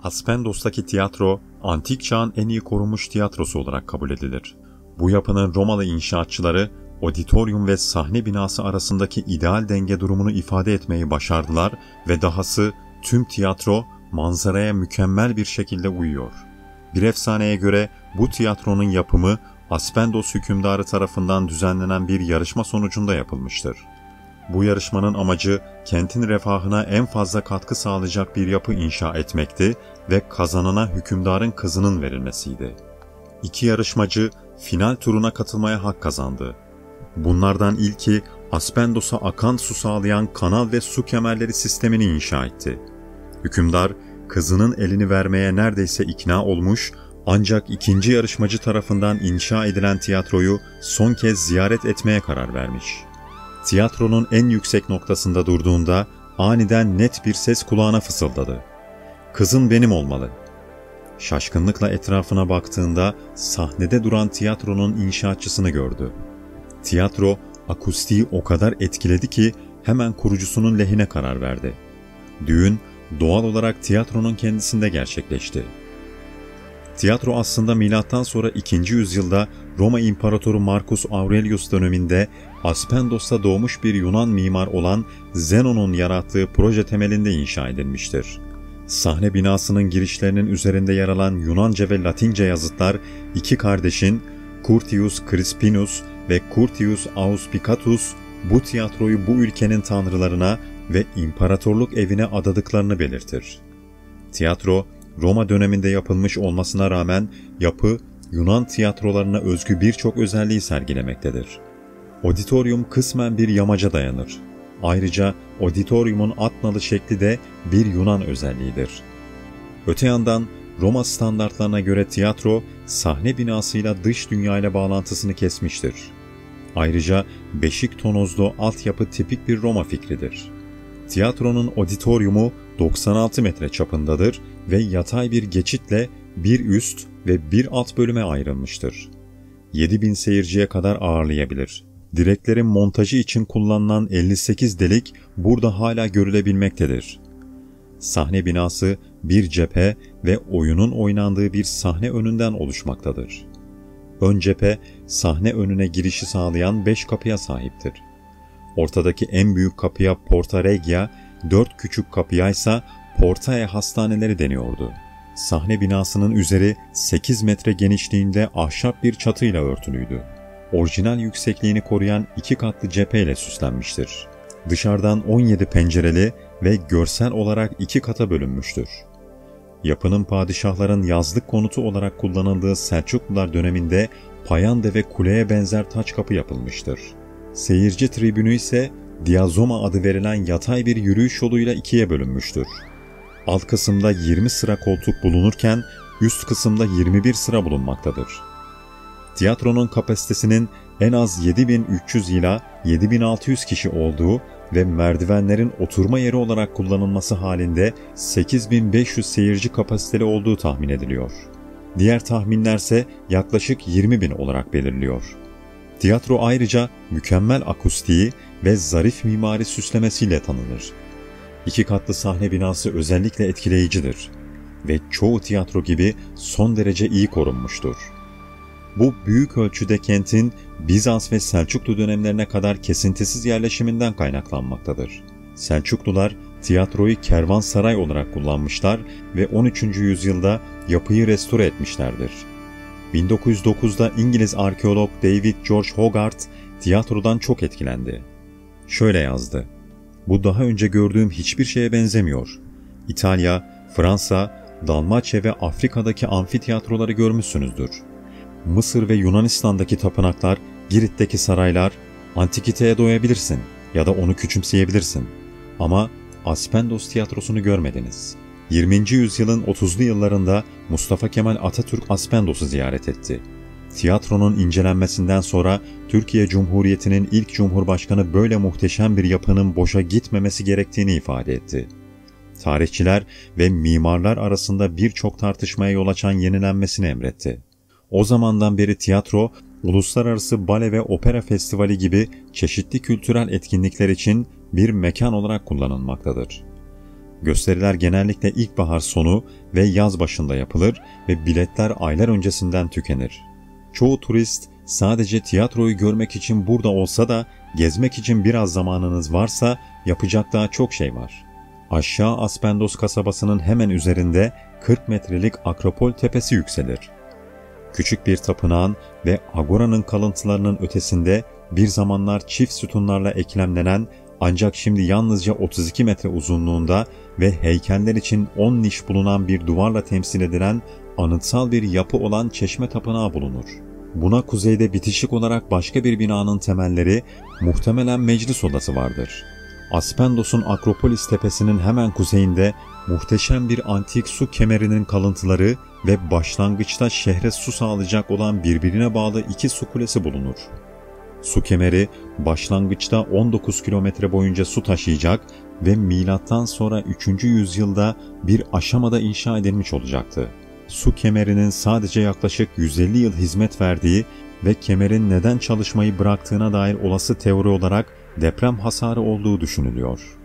Aspendos'taki tiyatro, antik çağın en iyi korunmuş tiyatrosu olarak kabul edilir. Bu yapının Romalı inşaatçıları, auditorium ve sahne binası arasındaki ideal denge durumunu ifade etmeyi başardılar ve dahası tüm tiyatro manzaraya mükemmel bir şekilde uyuyor. Bir efsaneye göre bu tiyatronun yapımı Aspendos hükümdarı tarafından düzenlenen bir yarışma sonucunda yapılmıştır. Bu yarışmanın amacı kentin refahına en fazla katkı sağlayacak bir yapı inşa etmekti ve kazanana hükümdarın kızının verilmesiydi. İki yarışmacı final turuna katılmaya hak kazandı. Bunlardan ilki Aspendos'a akan su sağlayan kanal ve su kemerleri sistemini inşa etti. Hükümdar kızının elini vermeye neredeyse ikna olmuş, ancak ikinci yarışmacı tarafından inşa edilen tiyatroyu son kez ziyaret etmeye karar vermiş. Tiyatronun en yüksek noktasında durduğunda aniden net bir ses kulağına fısıldadı. "Kızın benim olmalı." Şaşkınlıkla etrafına baktığında sahnede duran tiyatronun inşaatçısını gördü. Tiyatro akustiği o kadar etkiledi ki hemen kurucusunun lehine karar verdi. Düğün doğal olarak tiyatronun kendisinde gerçekleşti. Tiyatro aslında M.Ö. 2. yüzyılda Roma İmparatoru Marcus Aurelius döneminde Aspendos'ta doğmuş bir Yunan mimar olan Zenon'un yarattığı proje temelinde inşa edilmiştir. Sahne binasının girişlerinin üzerinde yer alan Yunanca ve Latince yazıtlar iki kardeşin Curtius Crispinus ve Curtius Auspicatus bu tiyatroyu bu ülkenin tanrılarına ve imparatorluk evine adadıklarını belirtir. Tiyatro, Roma döneminde yapılmış olmasına rağmen yapı, Yunan tiyatrolarına özgü birçok özelliği sergilemektedir. Auditorium kısmen bir yamaca dayanır. Ayrıca auditoriumun at nalı şekli de bir Yunan özelliğidir. Öte yandan Roma standartlarına göre tiyatro, sahne binasıyla dış dünyayla bağlantısını kesmiştir. Ayrıca beşik tonozlu altyapı tipik bir Roma fikridir. Tiyatronun auditoriumu 96 metre çapındadır ve yatay bir geçitle bir üst ve bir alt bölüme ayrılmıştır. 7000 seyirciye kadar ağırlayabilir. Direklerin montajı için kullanılan 58 delik burada hala görülebilmektedir. Sahne binası bir cephe ve oyunun oynandığı bir sahne önünden oluşmaktadır. Ön cephe, sahne önüne girişi sağlayan 5 kapıya sahiptir. Ortadaki en büyük kapıya Porta Regia, 4 küçük kapıya ise Portae hastaneleri deniyordu. Sahne binasının üzeri 8 metre genişliğinde ahşap bir çatıyla örtülüydü. Orijinal yüksekliğini koruyan 2 katlı cepheyle süslenmiştir. Dışarıdan 17 pencereli ve görsel olarak 2 kata bölünmüştür. Yapının padişahların yazlık konutu olarak kullanıldığı Selçuklular döneminde payande ve kuleye benzer taç kapı yapılmıştır. Seyirci tribünü ise diazoma adı verilen yatay bir yürüyüş yoluyla 2'ye bölünmüştür. Alt kısımda 20 sıra koltuk bulunurken üst kısımda 21 sıra bulunmaktadır. Tiyatronun kapasitesinin en az 7300 ila 7600 kişi olduğu ve merdivenlerin oturma yeri olarak kullanılması halinde 8500 seyirci kapasiteli olduğu tahmin ediliyor. Diğer tahminlerse yaklaşık 20.000 olarak belirliyor. Tiyatro ayrıca mükemmel akustiği ve zarif mimari süslemesiyle tanınır. 2 katlı sahne binası özellikle etkileyicidir ve çoğu tiyatro gibi son derece iyi korunmuştur. Bu büyük ölçüde kentin Bizans ve Selçuklu dönemlerine kadar kesintisiz yerleşiminden kaynaklanmaktadır. Selçuklular tiyatroyu kervansaray olarak kullanmışlar ve 13. yüzyılda yapıyı restore etmişlerdir. 1909'da İngiliz arkeolog David George Hogarth tiyatrodan çok etkilendi. Şöyle yazdı: "Bu daha önce gördüğüm hiçbir şeye benzemiyor. İtalya, Fransa, Dalmaçya ve Afrika'daki amfitiyatroları görmüşsünüzdür. Mısır ve Yunanistan'daki tapınaklar, Girit'teki saraylar, antikiteye doyabilirsin ya da onu küçümseyebilirsin. Ama Aspendos tiyatrosunu görmediniz." 20. yüzyılın 30'lu yıllarında Mustafa Kemal Atatürk Aspendos'u ziyaret etti. Tiyatronun incelenmesinden sonra Türkiye Cumhuriyeti'nin ilk Cumhurbaşkanı böyle muhteşem bir yapının boşa gitmemesi gerektiğini ifade etti. Tarihçiler ve mimarlar arasında birçok tartışmaya yol açan yenilenmesini emretti. O zamandan beri tiyatro, uluslararası bale ve opera festivali gibi çeşitli kültürel etkinlikler için bir mekan olarak kullanılmaktadır. Gösteriler genellikle ilkbahar sonu ve yaz başında yapılır ve biletler aylar öncesinden tükenir. Çoğu turist sadece tiyatroyu görmek için burada olsa da gezmek için biraz zamanınız varsa yapacak daha çok şey var. Aşağı Aspendos kasabasının hemen üzerinde 40 metrelik Akropol tepesi yükselir. Küçük bir tapınağın ve agoranın kalıntılarının ötesinde bir zamanlar çift sütunlarla eklemlenen ancak şimdi yalnızca 32 metre uzunluğunda ve heykeller için 10 niş bulunan bir duvarla temsil edilen anıtsal bir yapı olan Çeşme Tapınağı bulunur. Buna kuzeyde bitişik olarak başka bir binanın temelleri, muhtemelen meclis odası vardır. Aspendos'un Akropolis tepesinin hemen kuzeyinde muhteşem bir antik su kemerinin kalıntıları ve başlangıçta şehre su sağlayacak olan birbirine bağlı 2 su kulesi bulunur. Su kemeri başlangıçta 19 kilometre boyunca su taşıyacak ve milattan sonra 3. yüzyılda bir aşamada inşa edilmiş olacaktı. Su kemerinin sadece yaklaşık 150 yıl hizmet verdiği ve kemerin neden çalışmayı bıraktığına dair olası teori olarak deprem hasarı olduğu düşünülüyor.